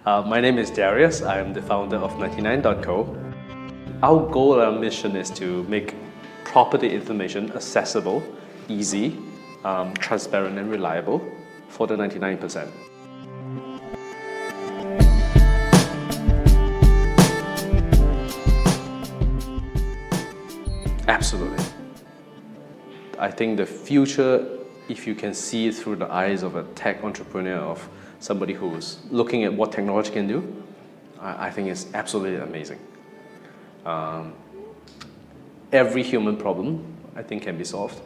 My name is Darius. I am the founder of 99.co. Our goal and our mission is to make property information accessible, easy, transparent and reliable for the 99%. Absolutely. I think the future, if you can see it through the eyes of a tech entrepreneur, of somebody who's looking at what technology can do, I think it's absolutely amazing. Every human problem, I think, can be solved.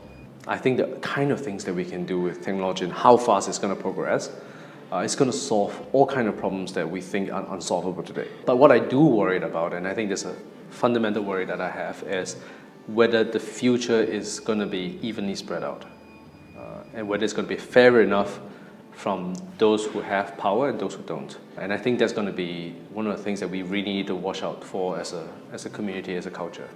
I think the kind of things that we can do with technology and how fast it's going to progress, it's going to solve all kinds of problems that we think are unsolvable today. But what I do worry about, and I think there's a fundamental worry that I have, is whether the future is going to be evenly spread out, and whether it's going to be fair enough from those who have power and those who don't. And I think that's going to be one of the things that we really need to watch out for as a community, as a culture.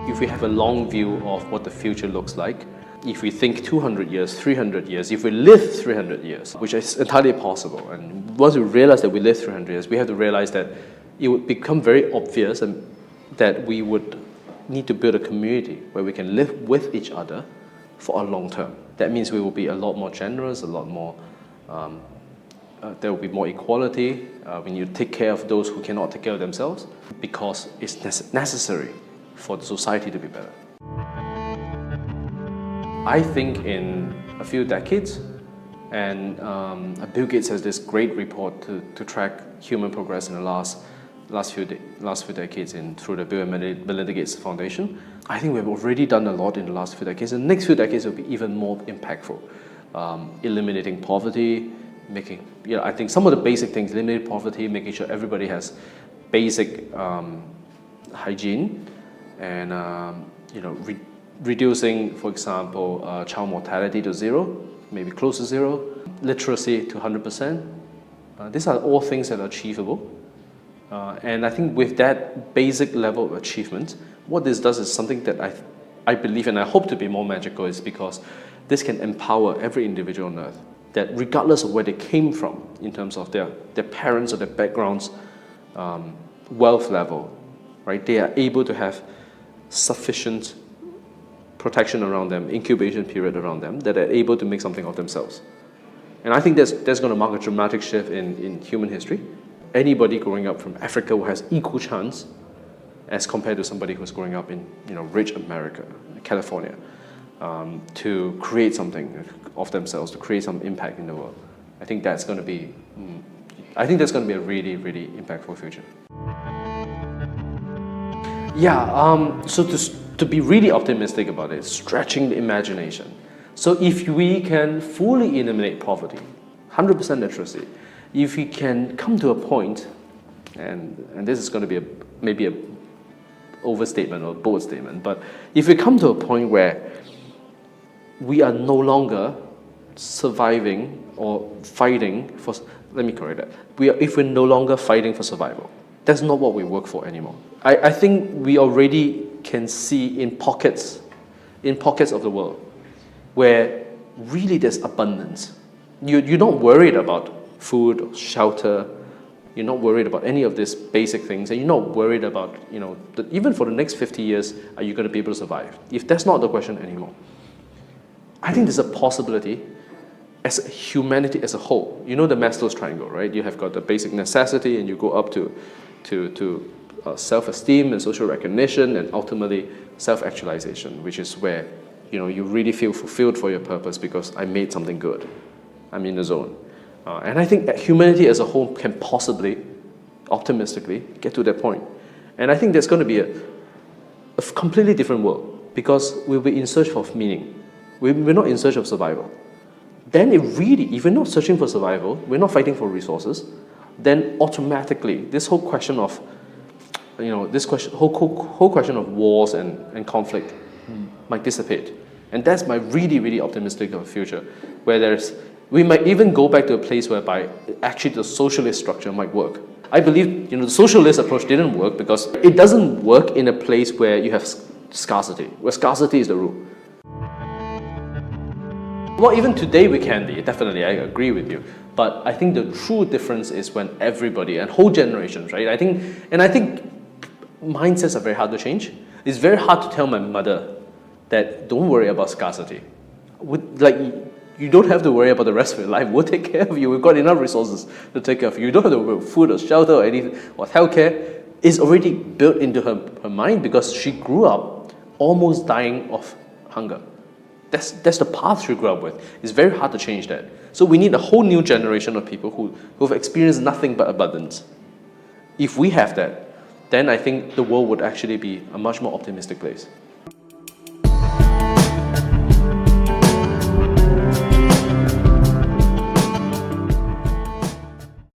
If we have a long view of what the future looks like, if we think 200 years, 300 years, if we live 300 years, which is entirely possible, and once we realize that we live 300 years, we have to realize that it would become very obvious and that we would need to build a community where we can live with each other for a long term. That means we will be a lot more generous, a lot more, there will be more equality. We need to take care of those who cannot take care of themselves, because it's necessary for the society to be better. I think in a few decades, and Bill Gates has this great report to track human progress in the last few decades through the Bill and Melinda Gates Foundation. I think we've already done a lot in the last few decades, and the next few decades will be even more impactful. Eliminating poverty, I think some of the basic things, eliminating poverty, making sure everybody has basic hygiene, and reducing, for example, child mortality to zero, maybe close to zero, literacy to 100%. These are all things that are achievable. And I think with that basic level of achievement, what this does is something that I believe, and I hope to be more magical, is because this can empower every individual on earth, that regardless of where they came from in terms of their parents or their backgrounds, wealth level, right, they are able to have sufficient protection around them, incubation period around them, that are able to make something of themselves. And I think that's going to mark a dramatic shift in human history. Anybody growing up from Africa who has equal chance as compared to somebody who's growing up in rich America, California, to create something of themselves, to create some impact in the world. I think that's going to be a really, really impactful future. Yeah, so to be really optimistic about it, stretching the imagination. So if we can fully eliminate poverty, 100% literacy, if we can come to a point, and this is going to be maybe an overstatement or a bold statement, but if we come to a point where we are no longer surviving or fighting for, let me correct that, if we're no longer fighting for survival, that's not what we work for anymore. I think we already can see in pockets of the world where really there's abundance. You're not worried about food or shelter, you're not worried about any of these basic things, and you're not worried about, even for the next 50 years, are you going to be able to survive? If that's not the question anymore, I think there's a possibility as humanity as a whole. You know the Maslow's triangle, right? You have got the basic necessity, and you go up to self-esteem and social recognition, and ultimately self-actualization, which is where you really feel fulfilled for your purpose because I made something good. I'm in the zone. And I think that humanity as a whole can possibly, optimistically, get to that point. And I think there's going to be a completely different world, because we'll be in search of meaning. We're not in search of survival. Then if we're not searching for survival, we're not fighting for resources, then automatically this whole question of, whole question of wars and conflict might dissipate. And that's my really, really optimistic of a future, where we might even go back to a place whereby actually the socialist structure might work. I believe the socialist approach didn't work because it doesn't work in a place where you have scarcity, where scarcity is the rule. Well, even today we can be, definitely, I agree with you. But I think the true difference is when everybody and whole generations, right? I think mindsets are very hard to change. It's very hard to tell my mother that don't worry about scarcity. You don't have to worry about the rest of your life. We'll take care of you. We've got enough resources to take care of you. You don't have to worry about food or shelter or anything or healthcare. It's already built into her mind because she grew up almost dying of hunger. That's the path she grew up with. It's very hard to change that. So we need a whole new generation of people who've experienced nothing but abundance. If we have that, then I think the world would actually be a much more optimistic place.